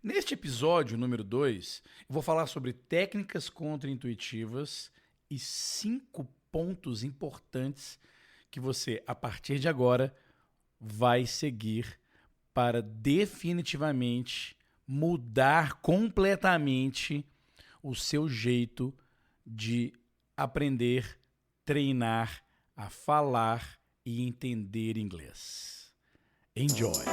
Neste episódio número 2, eu vou falar sobre técnicas contra-intuitivas e 5 pontos importantes que você, a partir de agora, vai seguir para definitivamente mudar completamente o seu jeito de aprender, treinar a falar e entender inglês. Enjoy!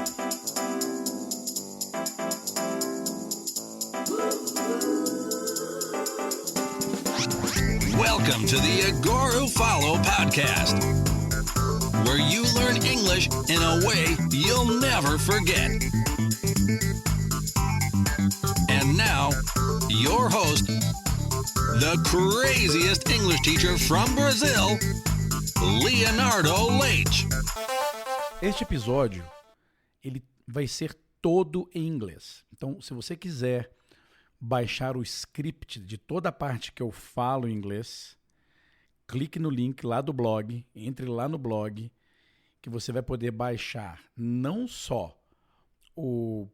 Welcome to the Agora Follow podcast, where you learn English in a way you'll never forget. And now, your host, the craziest English teacher from Brazil, Leonardo Leite. Este episódio, ele vai ser todo em inglês. Então, se você quiser baixar o script de toda a parte que eu falo em inglês, clique no link lá do blog, entre lá no blog, que você vai poder baixar não só o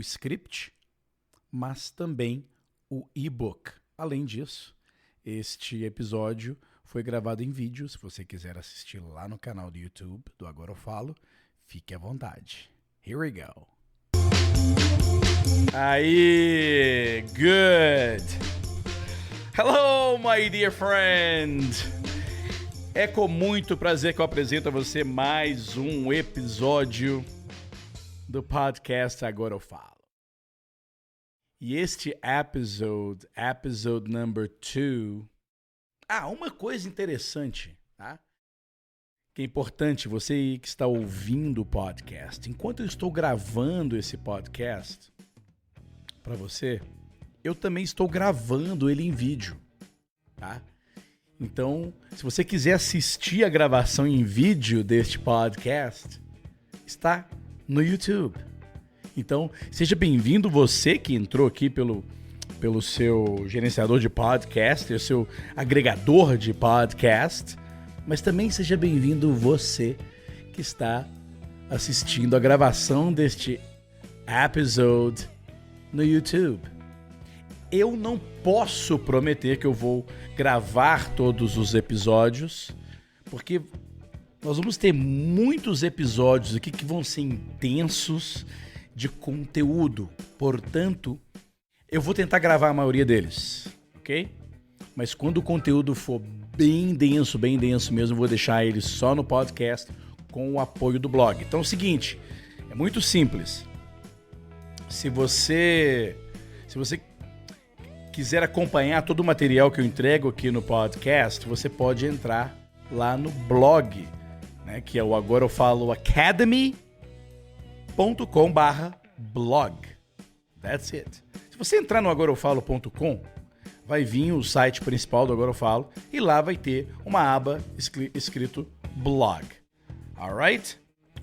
script, mas também o e-book. Além disso, este episódio foi gravado em vídeo. Se você quiser assistir lá no canal do YouTube do Agora Eu Falo, fique à vontade. Here we go. Aí, good. Hello, my dear friend. É com muito prazer que eu apresento a você mais um episódio do podcast Agora Eu Falo. E este episode number 2. Uma coisa interessante, tá? Que é importante, você que está ouvindo o podcast. Enquanto eu estou gravando esse podcast para você, eu também estou gravando ele em vídeo, tá? Então, se você quiser assistir a gravação em vídeo deste podcast, está no YouTube. Então, seja bem-vindo você que entrou aqui pelo seu gerenciador de podcast, o seu agregador de podcast, mas também seja bem-vindo você que está assistindo a gravação deste episode no YouTube. Eu não posso prometer que eu vou gravar todos os episódios, porque nós vamos ter muitos episódios aqui que vão ser intensos de conteúdo. Portanto, eu vou tentar gravar a maioria deles, ok? Mas quando o conteúdo for bem denso mesmo, eu vou deixar ele só no podcast com o apoio do blog. Então é o seguinte, é muito simples. Se você quiser acompanhar todo o material que eu entrego aqui no podcast, você pode entrar lá no blog, né, que é o Agora Eu Falo Academy.com/blog. That's it. Se você entrar no agoraeufalo.com, vai vir o site principal do Agora Eu Falo e lá vai ter uma aba escrito blog. Alright?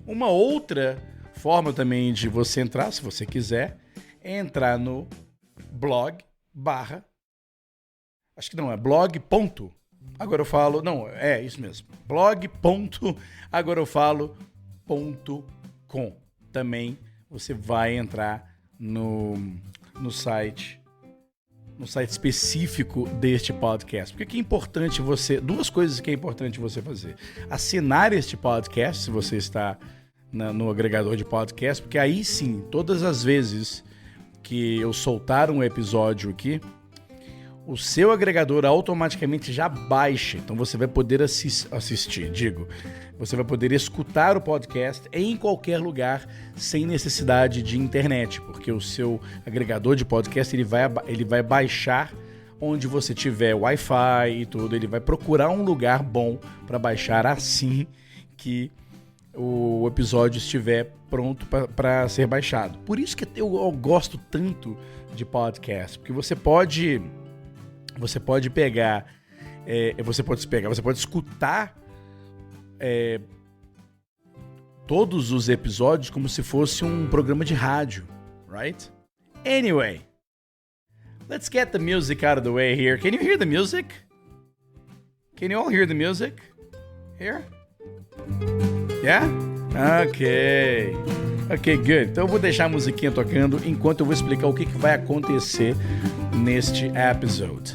Uma outra forma também de você entrar, se você quiser, é entrar no blog Agora eu falo, não, é isso mesmo, blog.agoraeufalo.com. Também você vai entrar no site específico deste podcast. Porque que é importante duas coisas que é importante você fazer. Assinar este podcast, se você está no agregador de podcast, porque aí sim, todas as vezes que eu soltar um episódio aqui, o seu agregador automaticamente já baixa. Então você vai poder você vai poder escutar o podcast em qualquer lugar sem necessidade de internet, porque o seu agregador de podcast ele vai baixar onde você tiver Wi-Fi e tudo, ele vai procurar um lugar bom para baixar assim que o episódio estiver pronto para ser baixado. Por isso que eu gosto tanto de podcast, porque você pode escutar todos os episódios como se fosse um programa de rádio, right? Anyway, let's get the music out of the way here. Can you hear the music? Can you all hear the music? Here? Yeah? Okay. Ok, good. Então eu vou deixar a musiquinha tocando enquanto eu vou explicar o que vai acontecer neste episode.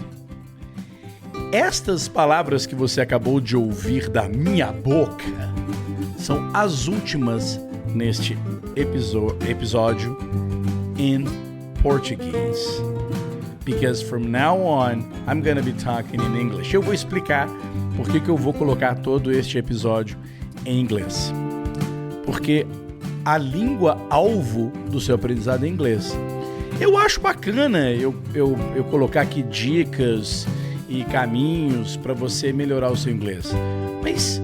Estas palavras que você acabou de ouvir da minha boca são as últimas neste episódio em português. Because from now on, I'm gonna be talking in English. Eu vou explicar por que eu vou colocar todo este episódio em inglês. Porque a língua-alvo do seu aprendizado é inglês. Eu acho bacana eu colocar aqui dicas e caminhos para você melhorar o seu inglês. Mas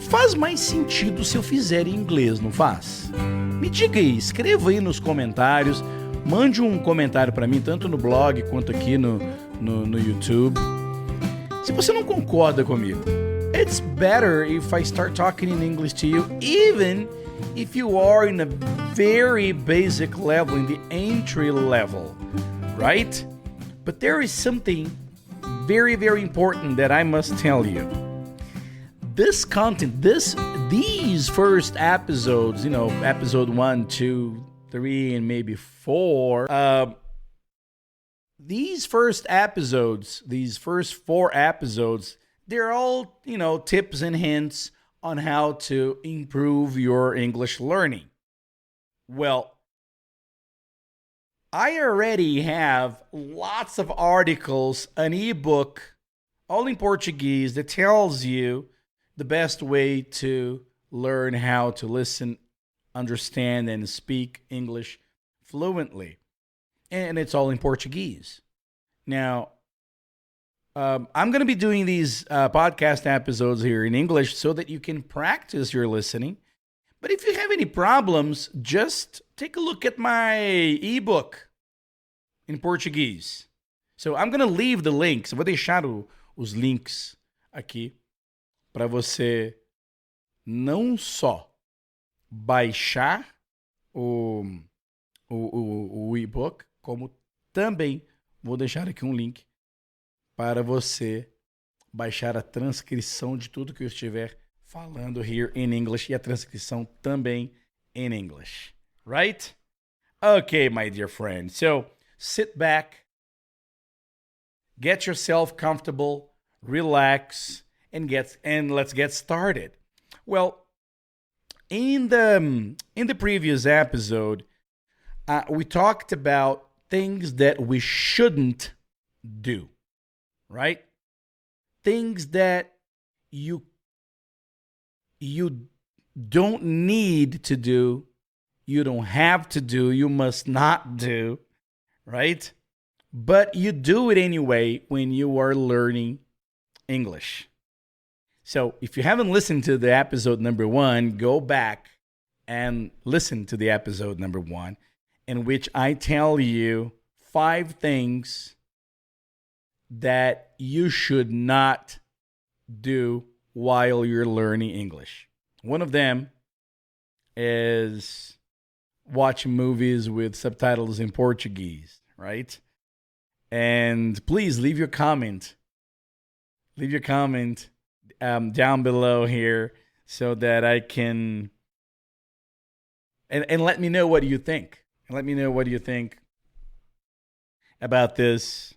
faz mais sentido se eu fizer em inglês, não faz? Me diga aí, escreva aí nos comentários, mande um comentário para mim, tanto no blog quanto aqui no YouTube. Se você não concorda comigo, it's better if I start talking in English to you, even if you are in a very basic level, in the entry level, right? But there is something very, very important that I must tell you. This content, these first episodes, episode 1, 2, 3, and maybe 4, these first first 4 episodes, they're all, tips and hints on how to improve your English learning. Well, I already have lots of articles, an ebook, all in Portuguese, that tells you the best way to learn how to listen, understand, and speak English fluently. And it's all in Portuguese. Now, I'm going to be doing these podcast episodes here in English so that you can practice your listening. But if you have any problems, just take a look at my ebook in Portuguese. So I'm going to leave the links. Eu vou deixar os links aqui para você não só baixar o e-book, como também vou deixar aqui um link para você baixar a transcrição de tudo que eu estiver falando here in English e a transcrição também in English. Right? Okay, my dear friend. So, sit back, get yourself comfortable, relax, and let's get started. Well, in the previous episode, we talked about things that we shouldn't do, right? Things that you don't need to do, you don't have to do, you must not do, right? But you do it anyway when you are learning English. So if you haven't listened to the episode number 1, go back and listen to the episode number 1, in which I tell you 5 things that you should not do while you're learning English. One of them is watching movies with subtitles in Portuguese, right? And please leave your comment. Leave your comment down below here so that I can... And let me know what you think. Let me know what you think about this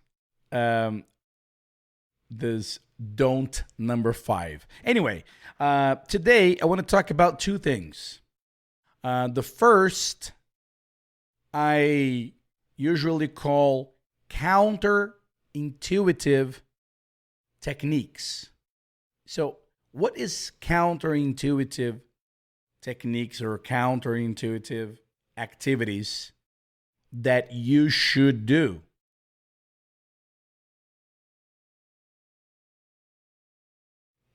this don't number 5. Anyway, today I want to talk about 2 things. The first I usually call counter-intuitive techniques. So, what is counter-intuitive techniques or counter-intuitive activities that you should do?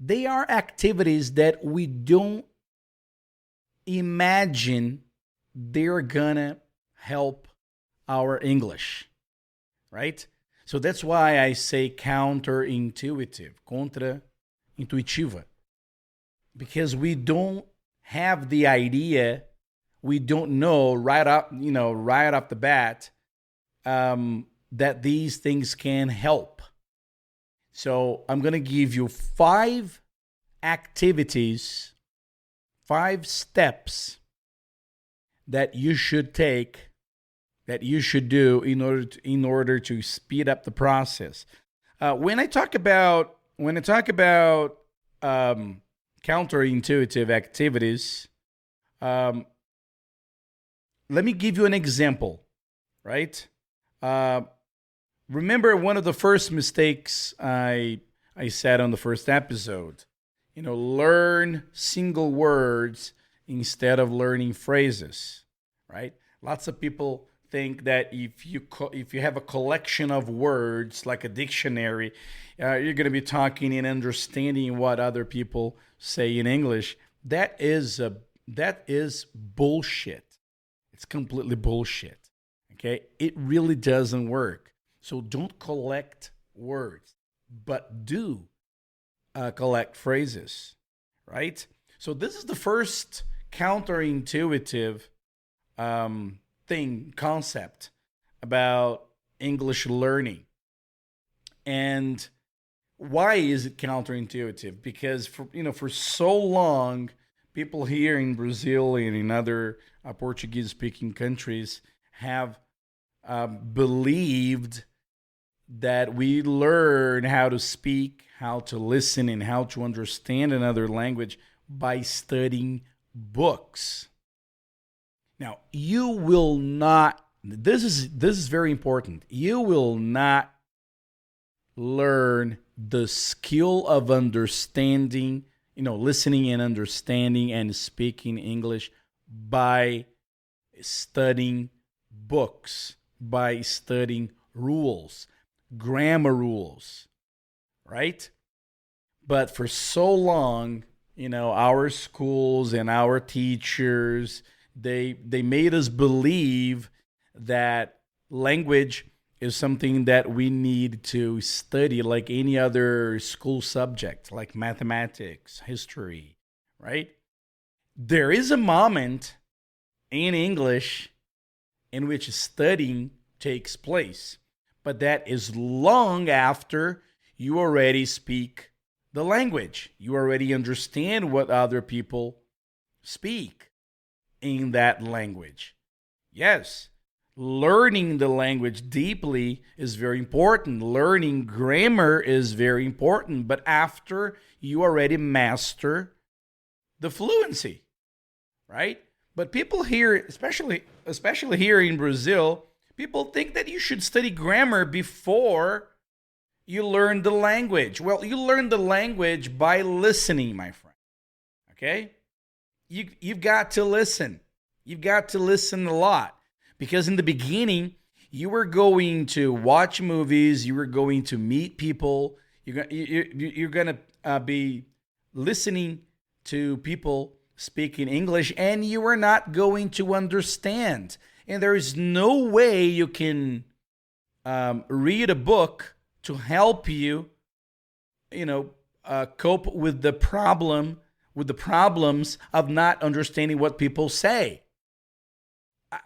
They are activities that we don't imagine they're gonna help our English, right? So that's why I say counter-intuitive, contra-intuitiva, because we don't have the idea, we don't know right off the bat that these things can help. So I'm going to give you 5 activities, 5 steps that you should take, that you should do in order to speed up the process. When I talk about counterintuitive activities, let me give you an example, right? Remember one of the first mistakes I said on the first episode. Learn single words instead of learning phrases, right? Lots of people think that if you have a collection of words like a dictionary, you're going to be talking and understanding what other people say in English. That is bullshit. It's completely bullshit. Okay, it really doesn't work. So don't collect words, but do collect phrases, right? So this is the first counterintuitive concept about English learning. And why is it counterintuitive? Because for so long, people here in Brazil and in other Portuguese-speaking countries have believed that we learn how to speak, how to listen, and how to understand another language by studying books. Now, you will not, this is very important. You will not learn the skill of understanding, listening and understanding and speaking English by studying books, by studying rules, grammar rules, right? But for so long, our schools and our teachers, they made us believe that language is something that we need to study like any other school subject, like mathematics, history, right? There is a moment in English in which studying takes place, but that is long after you already speak the language. You already understand what other people speak in that language. Yes, learning the language deeply is very important. Learning grammar is very important, but after you already master the fluency, right? But people here, especially here in Brazil, people think that you should study grammar before you learn the language. Well, you learn the language by listening, my friend. Okay? You've got to listen. You've got to listen a lot. Because in the beginning, you were going to watch movies, you were going to meet people, you're going to be listening to people speaking English, and you are not going to understand. And there is no way you can read a book to help you, cope with the problems of not understanding what people say. I'm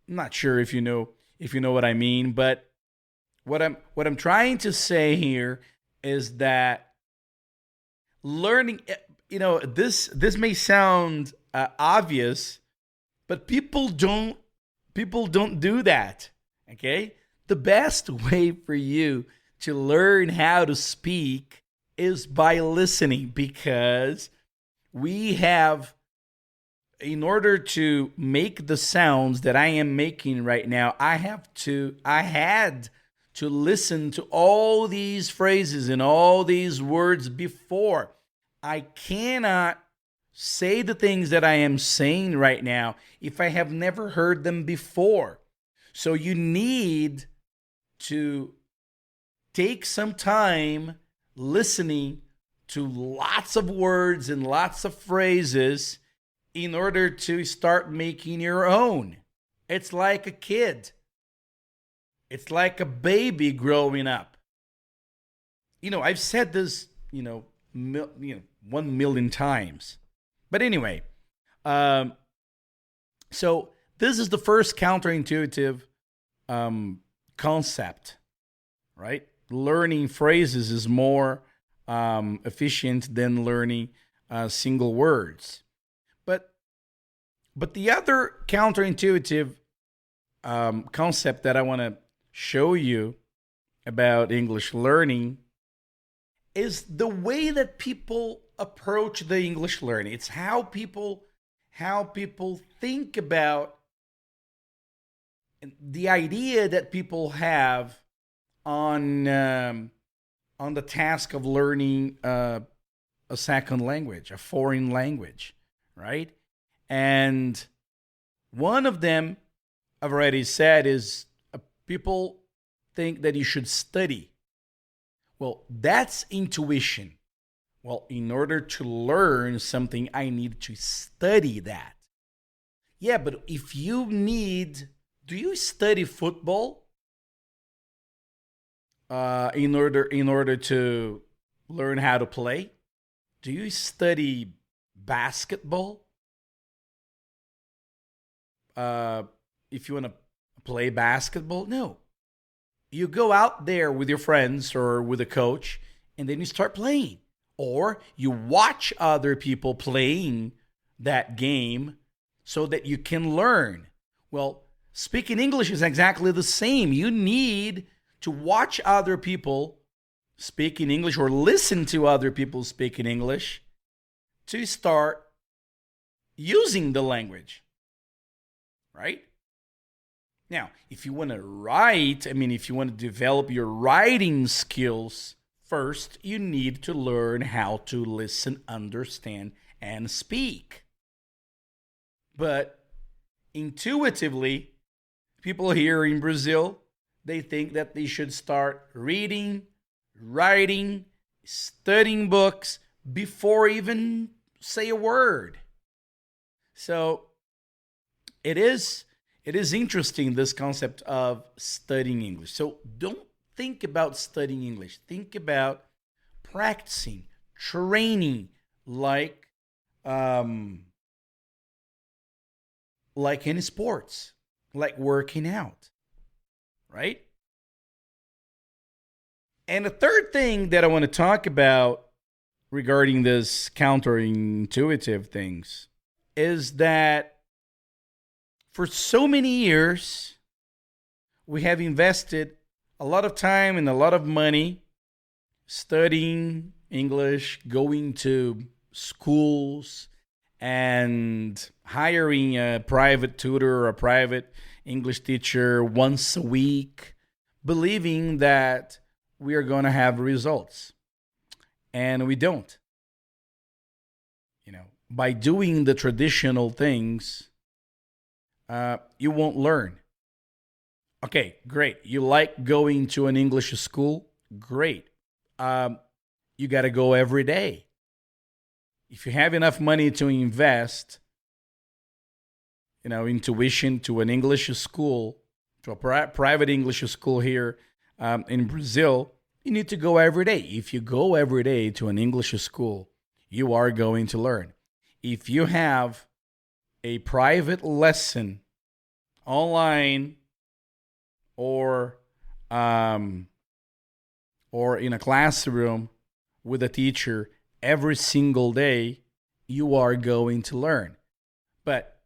not sure if you know what I mean, but what I'm trying to say here is that learning, this may sound obvious, but people don't do that. Okay? The best way for you to learn how to speak is by listening, because we have, in order to make the sounds that I am making right now, I had to listen to all these phrases and all these words before. I cannot say the things that I am saying right now if I have never heard them before. So you need to take some time listening to lots of words and lots of phrases in order to start making your own. It's like a kid. It's like a baby growing up. I've said this, 1 million times. But anyway, so this is the first counterintuitive concept, right? Learning phrases is more efficient than learning single words. But But the other counterintuitive concept that I want to show you about English learning is the way that people approach the English learning. It's how people think about the idea that people have on the task of learning a second language, a foreign language, right? And one of them I've already said is people think that you should study. Well, that's intuition. Well, in order to learn something, I need to study that. Yeah, but if you need, do you study football in order to learn how to play? Do you study basketball? If you want to play basketball? No. You go out there with your friends or with a coach, and then you start playing. Or you watch other people playing that game so that you can learn. Well, speaking English is exactly the same. You need to watch other people speak in English or listen to other people speak in English to start using the language. Right? Now, if you want to write, if you want to develop your writing skills, first you need to learn how to listen, understand, and speak. But intuitively, people here in Brazil, they think that they should start reading, writing, studying books before even say a word. So it is interesting, this concept of studying English. So don't think about studying English. Think about practicing, training, like any sports, like working out, right? And the third thing that I want to talk about regarding this counterintuitive things is that for so many years, we have invested a lot of time and a lot of money studying English, going to schools, and hiring a private tutor or a private English teacher once a week, believing that we are going to have results. And we don't. By doing the traditional things, you won't learn. Okay, great. You like going to an English school? Great. You got to go every day. If you have enough money to invest, in tuition to an English school, to a private English school here in Brazil, you need to go every day. If you go every day to an English school, you are going to learn. If you have a private lesson online or in a classroom with a teacher every single day, you are going to learn. But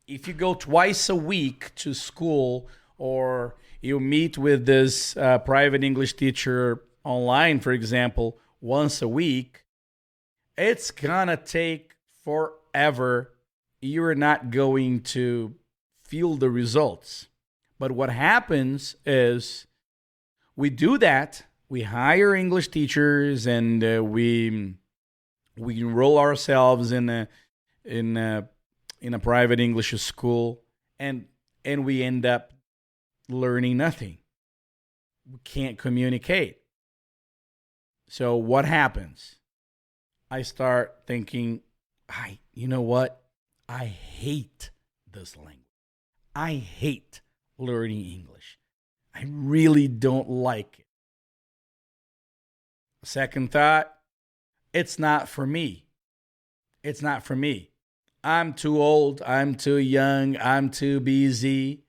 if you go twice a week to school, or you meet with this private English teacher online, for example, once a week, it's gonna take forever. You're not going to feel the results. But what happens is we do that. We hire English teachers, and we enroll ourselves in a private English school, and we end up learning nothing. We can't communicate. So what happens? I start thinking, you know what? I hate this language. I hate learning English. I really don't like it. Second thought, it's not for me. It's not for me. I'm too old. I'm too young. I'm too busy.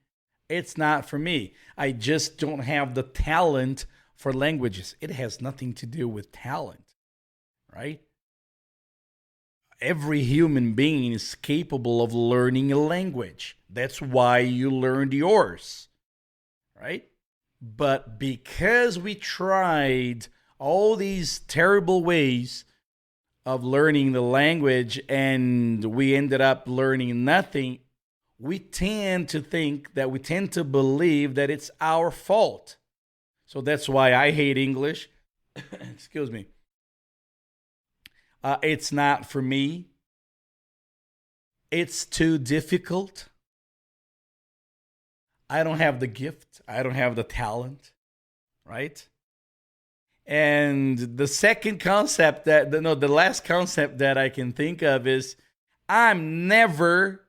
It's not for me. I just don't have the talent for languages. It has nothing to do with talent, right? every human being is capable of learning a language. That's why you learned yours, right? But because we tried all these terrible ways of learning the language and we ended up learning nothing, we tend to believe that it's our fault. So that's why I hate English. Excuse me. It's not for me. It's too difficult. I don't have the gift. I don't have the talent, right? And the last concept that I can think of is I'm never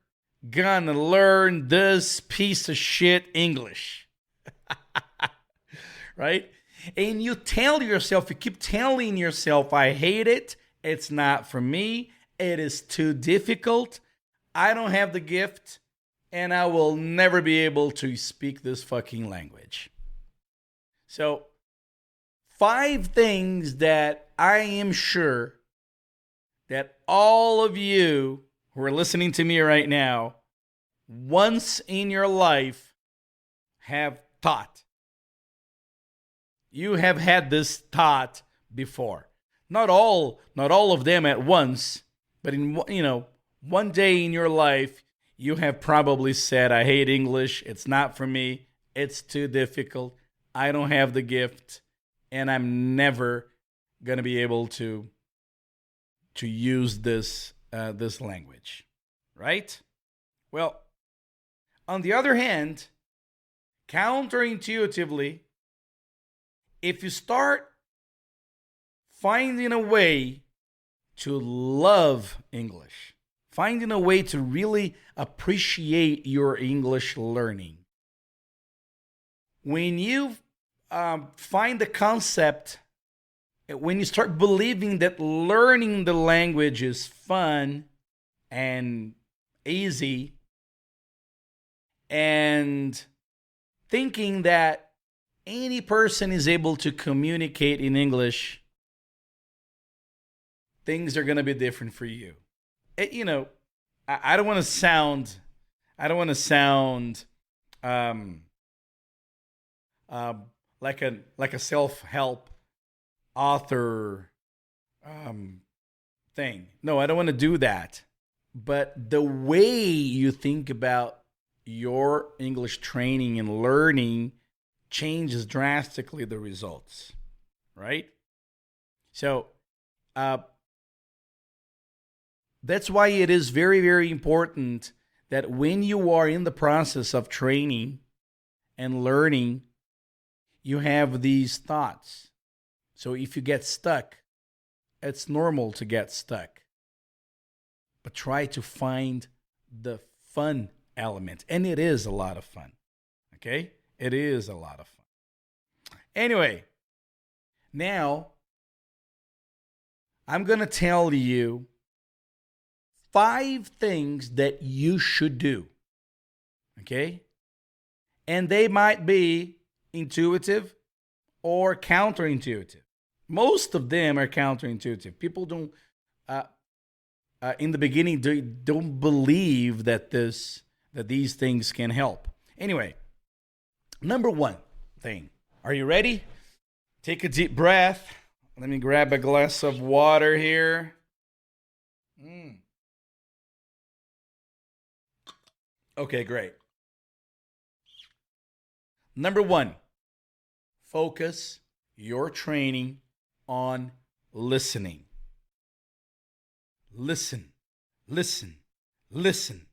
gonna learn this piece of shit English, right? And you keep telling yourself, I hate it. It's not for me. It is too difficult. I don't have the gift. And I will never be able to speak this fucking language. So, 5 things that I am sure that all of you who are listening to me right now, once in your life, have thought. You have had this thought before. Not all of them at once, but in one day in your life, you have probably said, I hate English. It's not for me. It's too difficult. I don't have the gift. And I'm never going to be able to use this language. Right? Well, on the other hand, counterintuitively, if you start finding a way to love English, finding a way to really appreciate your English learning. When you find the concept, when you start believing that learning the language is fun and easy, and thinking that any person is able to communicate in English, things are going to be different for you. I don't want to sound like a self-help author thing. No, I don't want to do that. But the way you think about your English training and learning changes drastically the results, right? So, that's why it is very, very important that when you are in the process of training and learning, you have these thoughts. So if you get stuck, it's normal to get stuck. But try to find the fun element. And it is a lot of fun. Okay? It is a lot of fun. Anyway, now I'm going to tell you 5 things that you should do. Okay? And they might be intuitive or counterintuitive. Most of them are counterintuitive. People don't, in the beginning, don't believe that these things can help. Anyway, number 1 thing. Are you ready? Take a deep breath. Let me grab a glass of water here. Okay, great. Number 1, focus your training on listening. Listen, listen, listen.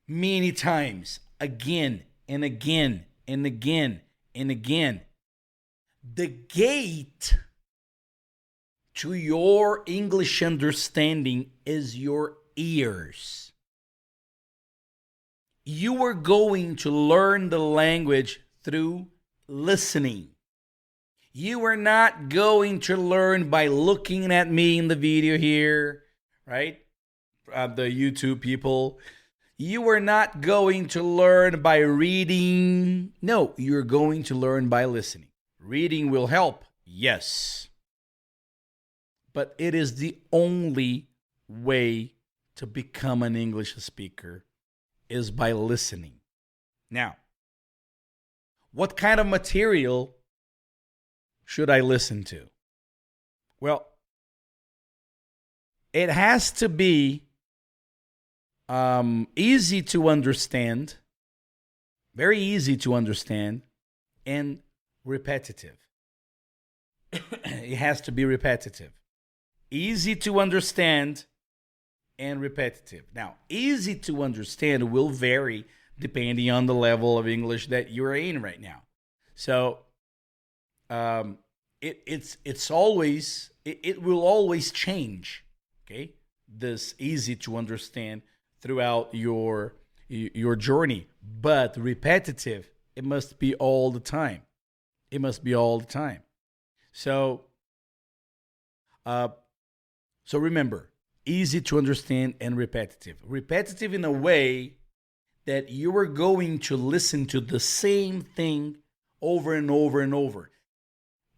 Many times, again and again and again and again. The gate to your English understanding is your ears. You are going to learn the language through listening. You are not going to learn by looking at me in the video here, right? The YouTube people. You are not going to learn by reading. No, you're going to learn by listening. Reading will help, yes. But it is the only way to become an English speaker is by listening. Now, what kind of material should I listen to? Well, it has to be easy to understand, very easy to understand, and repetitive. It has to be repetitive. Easy to understand and repetitive. Now, easy to understand will vary depending on the level of English that you're in right now. So, it will always change. Okay, this easy to understand throughout your journey, but repetitive, it must be all the time. It must be all the time. So remember, easy to understand and repetitive. Repetitive in a way that you are going to listen to the same thing over and over and over.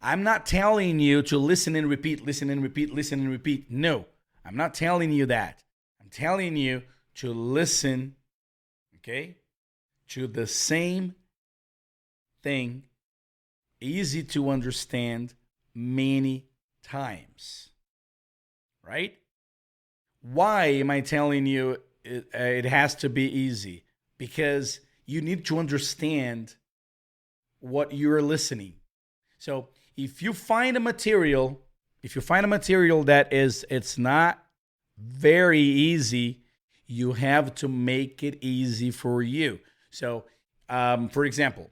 I'm not telling you to listen and repeat, listen and repeat, listen and repeat. No, I'm not telling you that. I'm telling you to listen, okay, to the same thing, easy to understand, many times, right? Why am I telling you it has to be easy? Because you need to understand what you're listening. So if you find a material that it's not very easy, you have to make it easy for you. So, for example,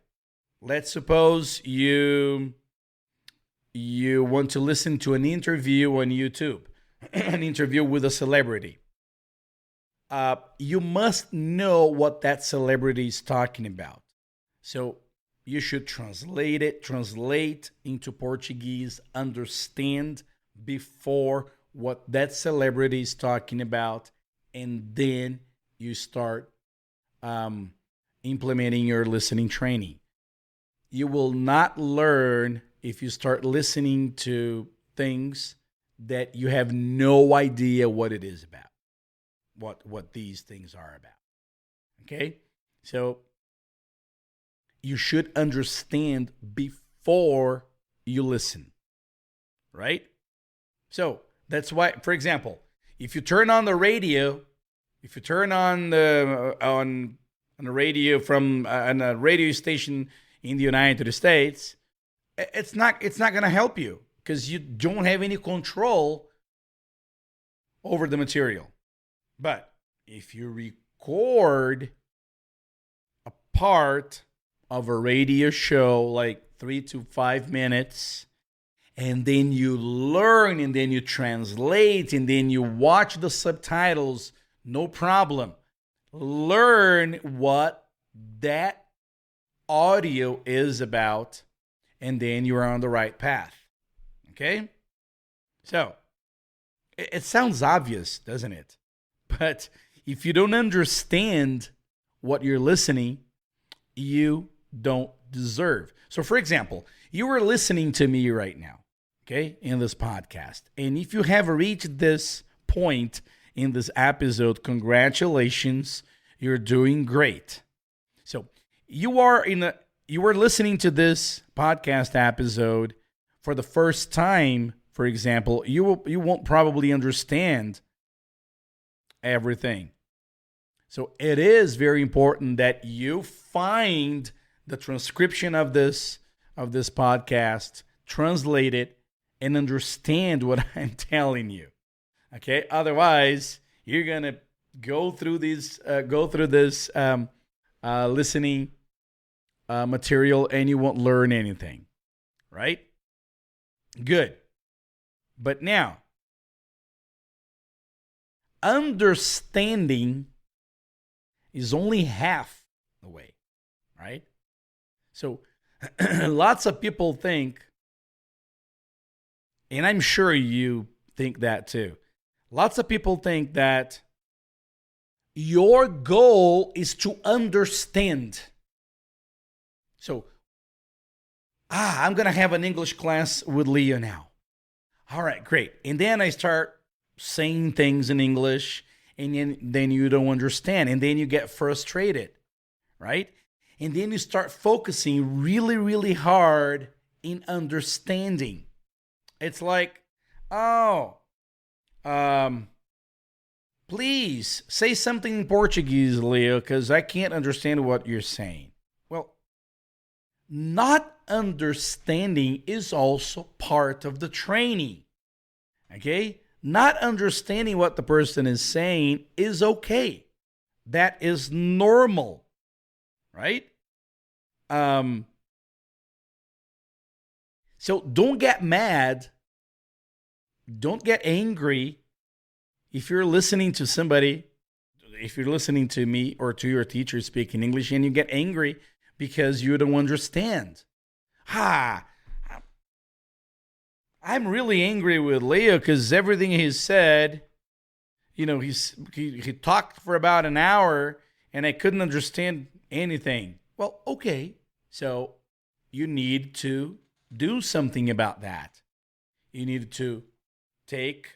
let's suppose you want to listen to an interview on YouTube, an interview with a celebrity. You must know what that celebrity is talking about. So you should translate into Portuguese, understand before what that celebrity is talking about, and then you start implementing your listening training. You will not learn if you start listening to things that you have no idea what it is about, what these things are about. Okay? So you should understand before you listen, right? So that's why, for example, if you turn on the radio, if you turn on the radio from on a radio station in the United States, it's not going to help you because you don't have any control over the material. But if you record a part of a radio show, like 3 to 5 minutes, and then you learn, and then you translate, and then you watch the subtitles, no problem. Learn what that audio is about, and then you are on the right path. Okay? So, it sounds obvious, doesn't it? But if you don't understand what you're listening, you don't deserve. So, for example, you are listening to me right now, okay, in this podcast. And if you have reached this point in this episode, congratulations, you're doing great. So, you are listening to this podcast episode for the first time. For example, you won't probably understand everything. So it is very important that you find the transcription of this podcast, translate it, and understand what I'm telling you. Okay? Otherwise, you're gonna go through this listening material and you won't learn anything. Right? Good. But now, understanding is only half the way, right? So lots of people think, and I'm sure you think that too, lots of people think that your goal is to understand. So, I'm going to have an English class with Leo now. All right, great. And then I start saying things in English and then you don't understand. And then you get frustrated, right? And then you start focusing really, really hard in understanding. It's like, please say something in Portuguese, Leo, because I can't understand what you're saying. Well, not understanding is also part of the training. Okay? Not understanding what the person is saying is okay. That is normal. Right? So don't get mad. Don't get angry if you're listening to somebody, if you're listening to me or to your teacher speaking English and you get angry because you don't understand. I'm really angry with Leo because everything he said, he talked for about an hour and I couldn't understand anything. Well, okay. So you need to do something about that. You need to take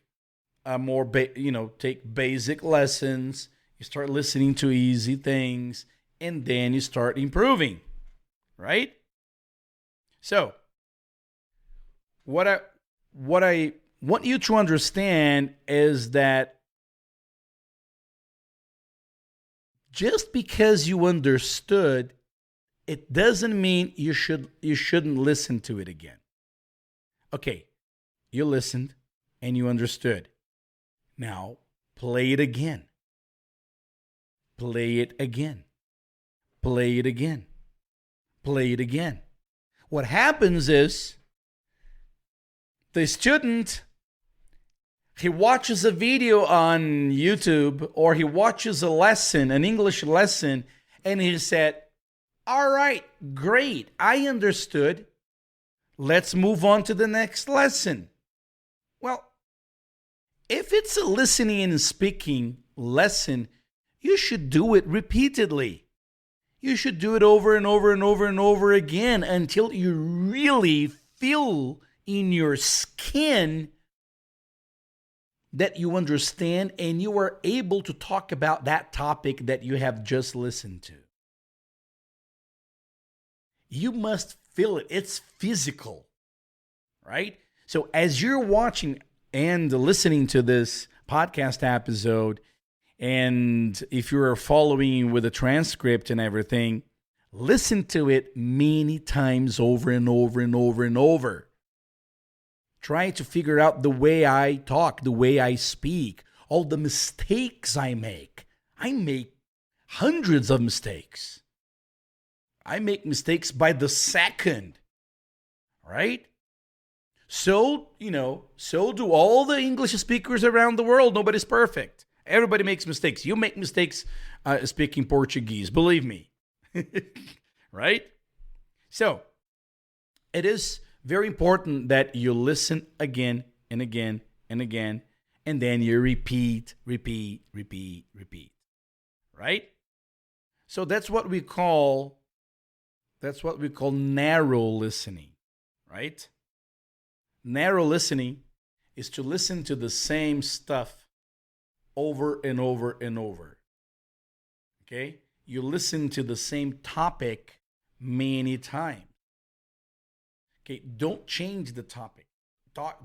take basic lessons. You start listening to easy things, and then you start improving, right? So, what I want you to understand is that just because you understood, it doesn't mean you shouldn't listen to it again. Okay, you listened and you understood. Now, play it again. Play it again. Play it again. Play it again. What happens is the student, he watches a video on YouTube or he watches a lesson, an English lesson, and he said, all right, great, I understood. Let's move on to the next lesson. Well, if it's a listening and speaking lesson, you should do it repeatedly. You should do it over and over and over and over again until you really feel in your skin that you understand and you are able to talk about that topic that you have just listened to. You must feel it. It's physical, right? So as you're watching and listening to this podcast episode, and if you're following with a transcript and everything, listen to it many times over and over and over and over. Try to figure out the way I talk, the way I speak, all the mistakes I make. I make hundreds of mistakes. I make mistakes by the second, right? So do all the English speakers around the world. Nobody's perfect. Everybody makes mistakes. You make mistakes speaking Portuguese, believe me. Right? So, it is very important that you listen again and again and again, and then you repeat. Right? So that's what we call narrow listening, right? Narrow listening is to listen to the same stuff over and over and over. Okay? You listen to the same topic many times. Okay, don't change the topic.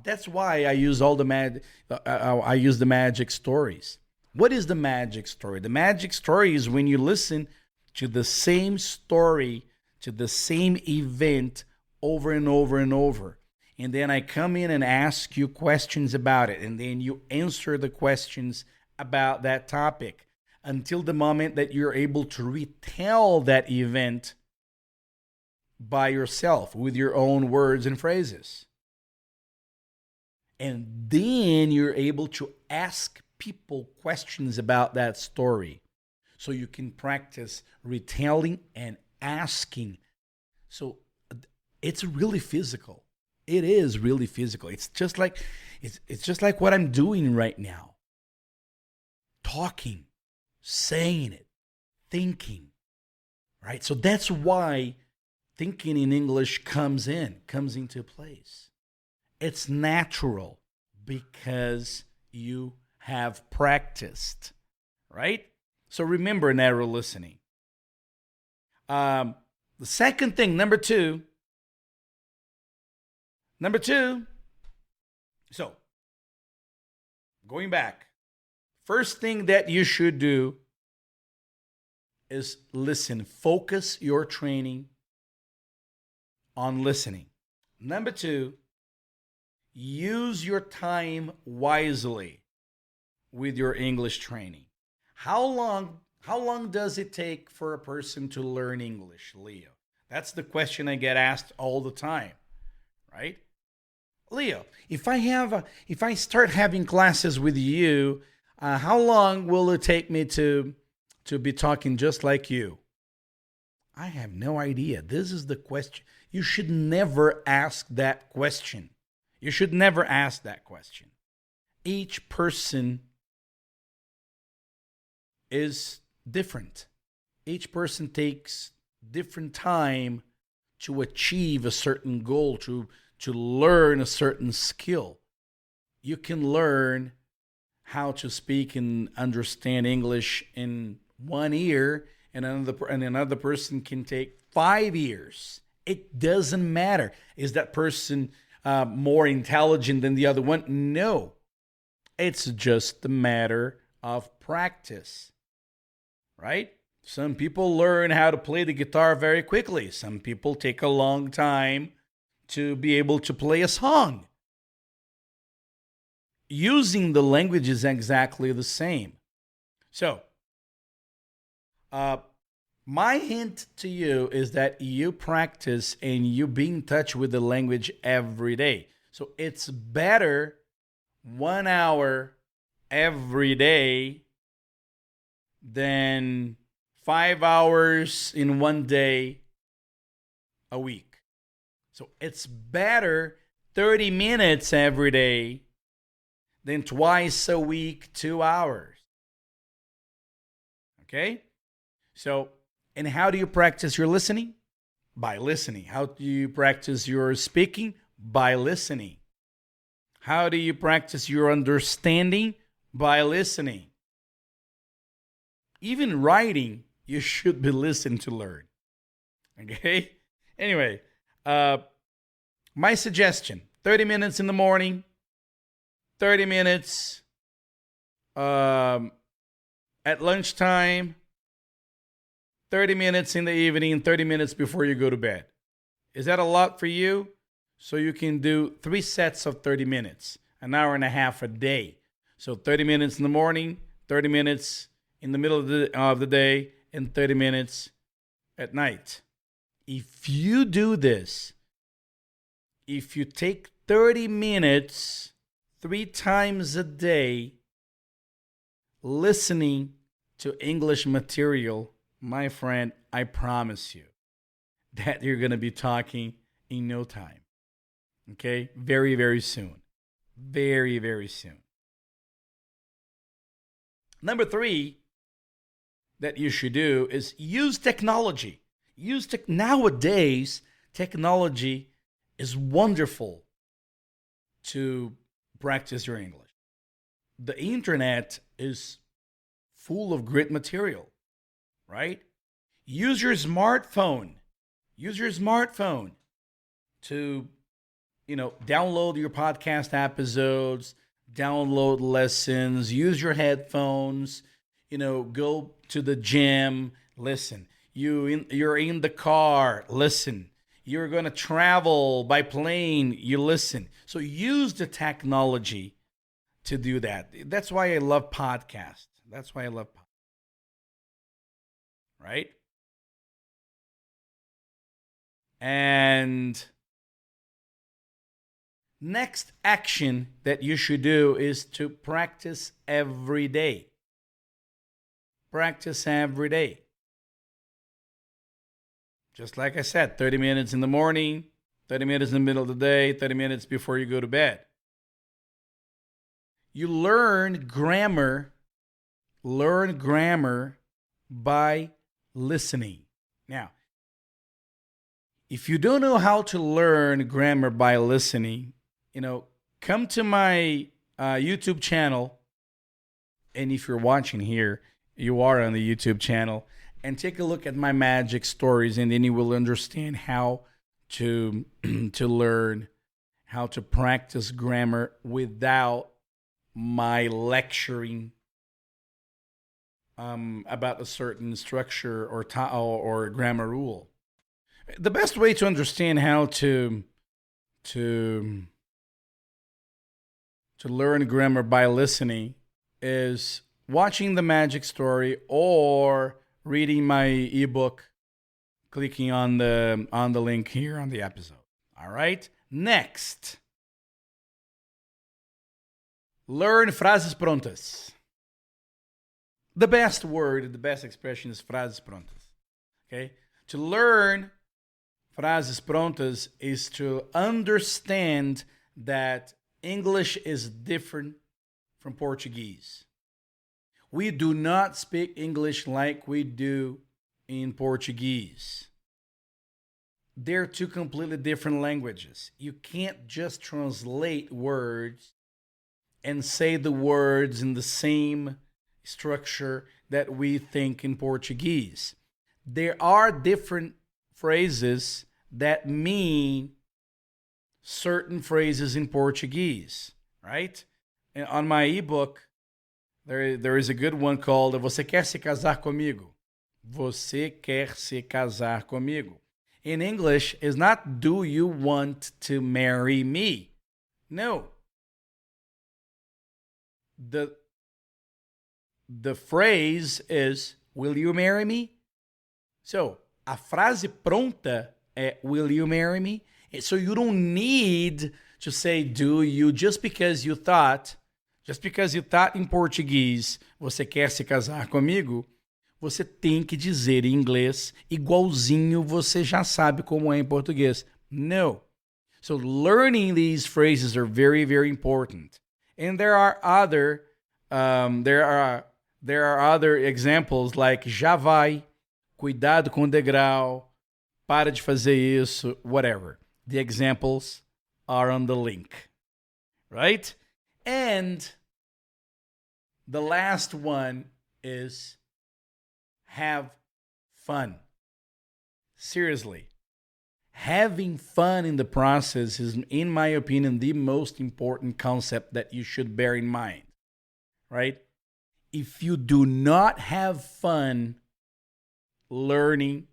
That's why I use I use the magic stories. What is the magic story? The magic story is when you listen to the same story, to the same event over and over and over. And then I come in and ask you questions about it. And then you answer the questions about that topic until the moment that you're able to retell that event by yourself with your own words and phrases. And then you're able to ask people questions about that story. So you can practice retelling and asking. So it's really physical. It is really physical. It's just like what I'm doing right now. Talking, saying it, thinking. Right? So that's why thinking in English comes into place. It's natural because you have practiced, right? So remember narrow listening. The second thing, number two. So going back, first thing that you should do is listen. Focus your training on listening. Number two, use your time wisely with your English training. How long does it take for a person to learn English, Leo? That's the question I get asked all the time, right? Leo, if I start having classes with you, how long will it take me to be talking just like you? I have no idea. This is the question. You should never ask that question. You should never ask that question. Each person is different. Each person takes different time to achieve a certain goal, to learn a certain skill. You can learn how to speak and understand English in 1 year, and another person can take 5 years. It doesn't matter. Is that person more intelligent than the other one? No. It's just a matter of practice, right? Some people learn how to play the guitar very quickly. Some people take a long time to be able to play a song. Using the language is exactly the same. So, my hint to you is that you practice and you be in touch with the language every day. So it's better 1 hour every day than 5 hours in 1 day a week. So it's better 30 minutes every day than twice a week, 2 hours. Okay? So, and how do you practice your listening? By listening. How do you practice your speaking? By listening. How do you practice your understanding? By listening. Even writing, you should be listening to learn. Okay? Anyway, my suggestion, 30 minutes in the morning, 30 minutes at lunchtime, 30 minutes in the evening, 30 minutes before you go to bed. Is that a lot for you? So you can do 3 sets of 30 minutes, an hour and a half a day. So 30 minutes in the morning, 30 minutes in the middle of the day, and 30 minutes at night. If you do this, if you take 30 minutes 3 times a day listening to English material, my friend, I promise you that you're going to be talking in no time. Okay? Very, very soon. Very, very soon. Number 3 that you should do is use technology. Nowadays, technology is wonderful to practice your English. The internet is full of great material, right? Use your smartphone. Use your smartphone to, download your podcast episodes, download lessons, use your headphones, go to the gym, listen. You're in the car, listen. You're going to travel by plane, you listen. So use the technology to do that. That's why I love podcasts. Right? And next action that you should do is to practice every day. Practice every day. Just like I said, 30 minutes in the morning, 30 minutes in the middle of the day, 30 minutes before you go to bed. You learn grammar by listening. Now, if you don't know how to learn grammar by listening, come to my YouTube channel. And if you're watching here, you are on the YouTube channel. And take a look at my magic stories, and then you will understand how to learn, how to practice grammar without my lecturing about a certain structure or grammar rule. The best way to understand how to learn grammar by listening is watching the magic story or reading my ebook, clicking on the link here on the episode. All right? Next. Learn frases prontas. The best word, the best expression is frases prontas. Okay? To learn frases prontas is to understand that English is different from Portuguese. We do not speak English like we do in Portuguese. They're two completely different languages. You can't just translate words and say the words in the same structure that we think in Portuguese. There are different phrases that mean certain phrases in Portuguese, right? And on my ebook, there is a good one called Você quer se casar comigo? Você quer se casar comigo? In English, is not do you want to marry me? No. The phrase is will you marry me? So, a frase pronta é will you marry me? So you don't need to say do you just because you thought em português você quer se casar comigo, você tem que dizer em inglês igualzinho você já sabe como é em português. No. So learning these phrases are very, very important. And there are other examples like já vai, cuidado com o degrau, para de fazer isso, whatever. The examples are on the link. Right? And the last one is have fun. Seriously. Having fun in the process is, in my opinion, the most important concept that you should bear in mind. Right? If you do not have fun learning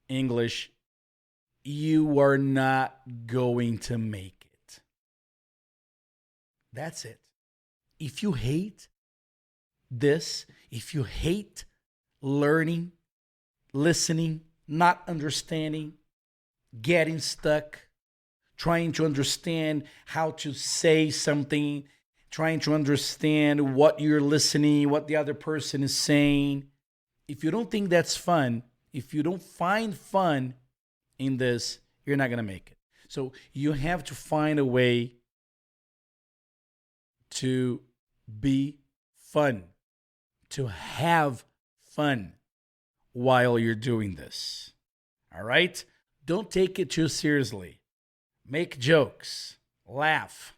English, you are not going to make it. That's it. If you hate this, if you hate learning, listening, not understanding, getting stuck, trying to understand how to say something, trying to understand what you're listening, what the other person is saying. If you don't think that's fun, if you don't find fun in this, you're not going to make it. So you have to find a way to be fun, to have fun while you're doing this. All right? Don't take it too seriously. Make jokes, laugh.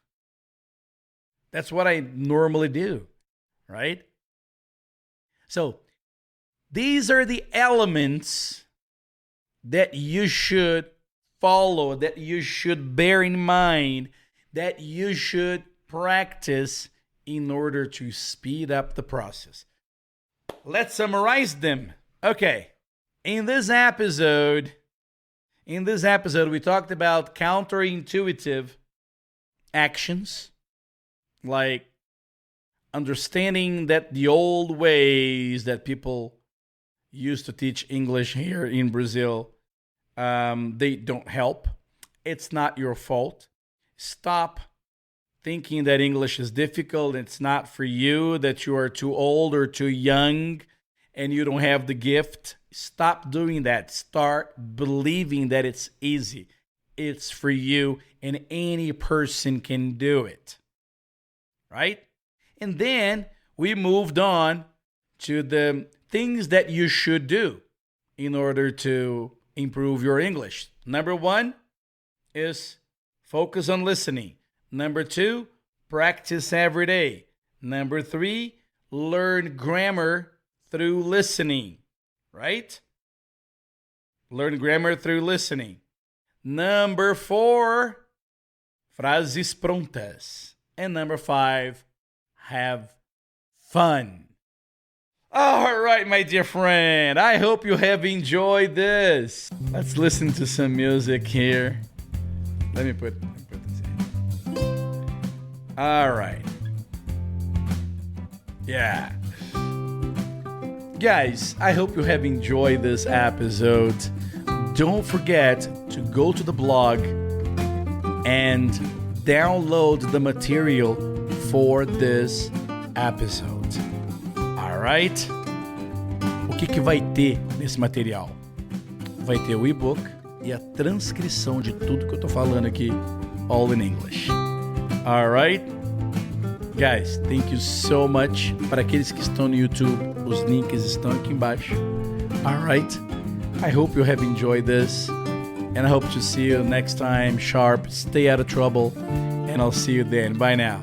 That's what I normally do, right? So these are the elements that you should follow, that you should bear in mind, that you should practice in order to speed up the process. Let's summarize them. Okay. In this episode, we talked about counterintuitive actions, like understanding that the old ways that people used to teach English here in Brazil, they don't help. It's not your fault. Stop thinking that English is difficult. It's not for you, that you are too old or too young and you don't have the gift. Stop doing that. Start believing that it's easy. It's for you and any person can do it. Right? And then we moved on to the things that you should do in order to improve your English. Number 1 is focus on listening. Number 2, practice every day. Number 3, learn grammar through listening, right? Learn grammar through listening. Number 4, frases prontas. And number 5, have fun. All right, my dear friend, I hope you have enjoyed this. Let's listen to some music here. Let me put this in. All right. Yeah. Guys, I hope you have enjoyed this episode. Don't forget to go to the blog and download the material for this episode. Alright? O que vai ter nesse material? Vai ter o e-book e a transcrição de tudo que eu tô falando aqui, all in English. Alright? Guys, thank you so much. Para aqueles que estão no YouTube, os links estão aqui embaixo. Alright? I hope you have enjoyed this. And I hope to see you next time. Sharp, stay out of trouble. And I'll see you then. Bye now.